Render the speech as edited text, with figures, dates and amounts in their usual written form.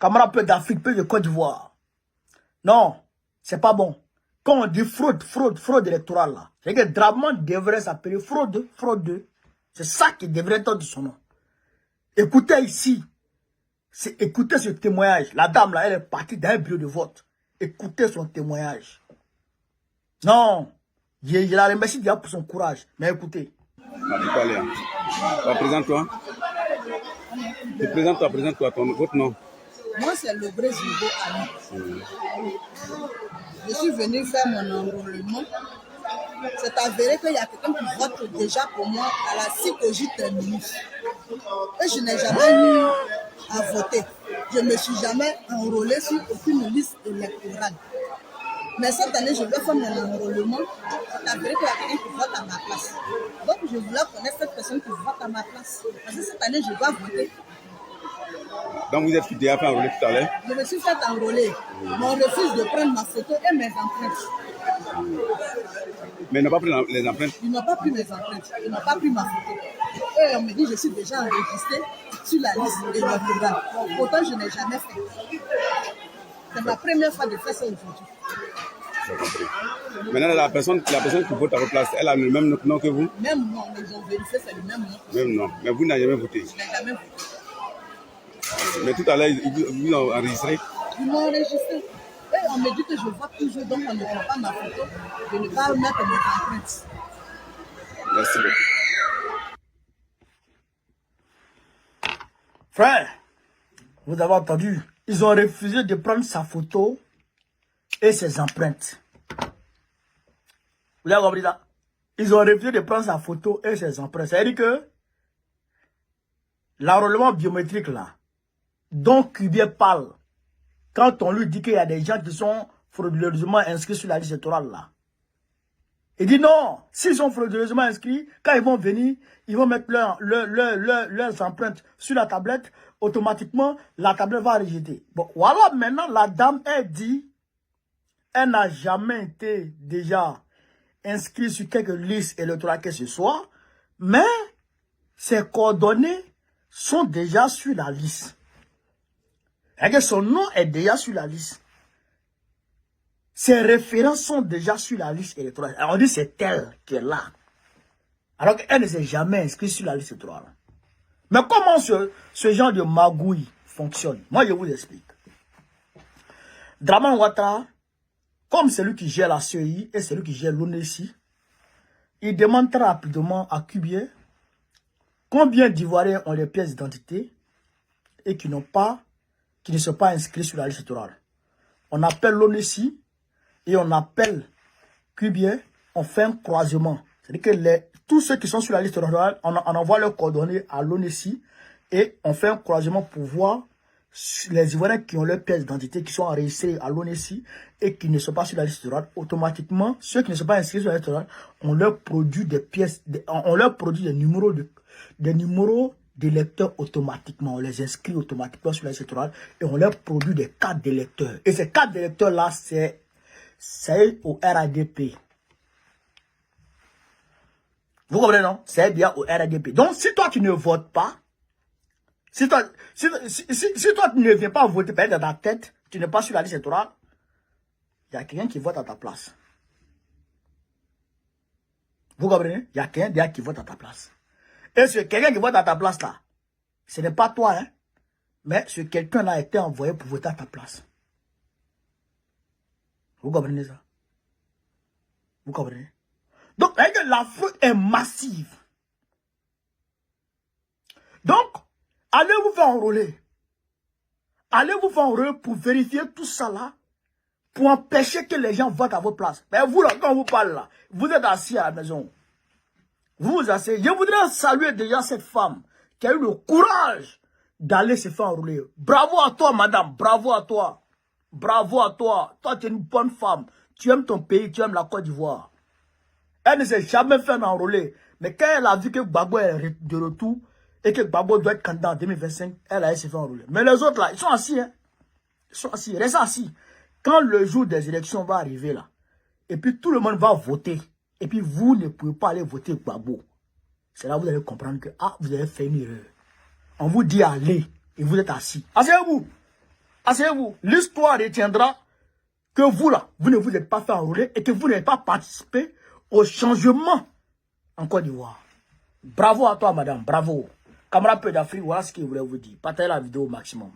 camarade peu d'Afrique, peu de Côte d'Ivoire. Non, c'est pas bon. Quand on dit fraude électorale, là, c'est que Draman devrait s'appeler fraude. C'est ça qui devrait être de son nom. Écoutez ici, écoutez ce témoignage. La dame là, elle est partie d'un bureau de vote. Écoutez son témoignage. Non, je la remercie déjà pour son courage. Mais écoutez. Présente-toi. Présente-toi, votre nom. Moi, c'est le Brésilien Annie. Je suis venue faire mon enrôlement. C'est avéré qu'il y a quelqu'un qui vote déjà pour moi à la psychologie terminus. Et je n'ai jamais eu à voter. Je ne me suis jamais enrôlée sur aucune liste électorale. Mais cette année, je vais faire mon enrôlement. C'est avéré qu'il y a quelqu'un qui vote à ma place. Donc, je voulais connaître cette personne qui vote à ma place. Parce que cette année, je dois voter. Donc vous êtes déjà fait enrôler tout à l'heure? Je me suis fait enrôler. Mais on refuse de prendre ma photo et mes empreintes. Mais ils n'ont pas pris les empreintes? Ils n'ont pas pris mes empreintes. Ils n'ont pas pris ma photo. Et on me dit que je suis déjà enregistrée sur la liste électorale. Pourtant, je n'ai jamais fait. C'est ma première fois de faire ça aujourd'hui. J'ai compris. Maintenant, la personne qui vote à votre place, elle a le même nom que vous? Même nom, ils ont vérifié, c'est le même nom. Même nom. Mais vous n'avez jamais voté? Je n'ai jamais voté. Mais tout à l'heure, ils vous ont enregistré? Ils m'ont enregistré. Et on me dit que je vote toujours, donc on ne prend pas ma photo. Je ne vais pas mettre mes empreintes. Merci beaucoup. Frère, vous avez entendu, ils ont refusé de prendre sa photo et ses empreintes. Vous avez compris ça? Ils ont refusé de prendre sa photo et ses empreintes. C'est-à-dire que l'enrôlement biométrique là, dont Cubier parle, quand on lui dit qu'il y a des gens qui sont frauduleusement inscrits sur la liste électorale là, il dit non, s'ils sont frauduleusement inscrits, quand ils vont venir, ils vont mettre leurs empreintes sur la tablette, automatiquement, la tablette va rejeter. Bon, voilà, maintenant, la dame, elle dit, elle n'a jamais été déjà inscrite sur quelque liste électorale que ce soit, mais ses coordonnées sont déjà sur la liste. Et que son nom est déjà sur la liste. Ses références sont déjà sur la liste électorale. Alors on dit c'est elle qui est là. Alors qu'elle ne s'est jamais inscrite sur la liste électorale. Mais comment ce genre de magouille fonctionne? Moi, je vous explique. Draman Ouattara, comme celui qui gère la CEI et celui qui gère l'ONESI, il demande très rapidement à Cubier combien d'Ivoiriens ont les pièces d'identité et qui ne sont pas inscrits sur la liste électorale. On appelle l'ONESI et on appelle Cubier, on fait un croisement. C'est-à-dire que tous ceux qui sont sur la liste électorale, on envoie leurs coordonnées à l'ONESI et on fait un croisement pour voir les Ivoiriens qui ont leurs pièces d'identité, qui sont enregistrés à l'ONESI et qui ne sont pas sur la liste électorale. Automatiquement, ceux qui ne sont pas inscrits sur la liste électorale, on leur produit des pièces, on leur produit des numéros d'électeurs automatiquement. On les inscrit automatiquement sur la liste électorale et on leur produit des cartes d'électeurs. Et ces cartes d'électeurs-là, c'est au RADP. Vous comprenez, non? C'est bien au RADP. Donc, si toi, tu ne votes pas, si toi, tu ne viens pas voter, par exemple, dans ta tête, tu n'es pas sur la liste électorale, il y a quelqu'un qui vote à ta place. Vous comprenez? Il y a quelqu'un qui vote à ta place. Et ce quelqu'un qui vote à ta place là, ce n'est pas toi, hein, mais ce quelqu'un-là a été envoyé pour voter à ta place. Vous comprenez ça? Vous comprenez? Donc, la fraude est massive. Donc, allez vous faire enrôler. Allez vous faire enrôler pour vérifier tout ça là, pour empêcher que les gens votent à votre place. Mais vous là, quand on vous parle là, vous êtes assis à la maison. Vous vous asseyez. Je voudrais saluer déjà cette femme qui a eu le courage d'aller se faire enrôler. Bravo à toi, madame. Bravo à toi. Bravo à toi. Toi, tu es une bonne femme. Tu aimes ton pays, tu aimes la Côte d'Ivoire. Elle ne s'est jamais fait enrôler. Mais quand elle a vu que Gbagbo est de retour et que Gbagbo doit être candidat en 2025, elle a essayé de se faire enrôler. Mais les autres là, ils sont assis. Hein? Ils sont assis. Restez assis. Quand le jour des élections va arriver là, et puis tout le monde va voter, et puis vous ne pouvez pas aller voter Gbagbo, c'est là que vous allez comprendre que vous avez fait une erreur. On vous dit allez, et vous êtes assis. Asseyez-vous. Asseyez-vous. L'histoire retiendra que vous là, vous ne vous êtes pas fait enrôler et que vous n'avez pas participé au changement en Côte d'Ivoire. Bravo à toi, madame. Bravo. Camarade peu d'Afrique, voilà ce que je voulais vous dire. Partagez la vidéo au maximum.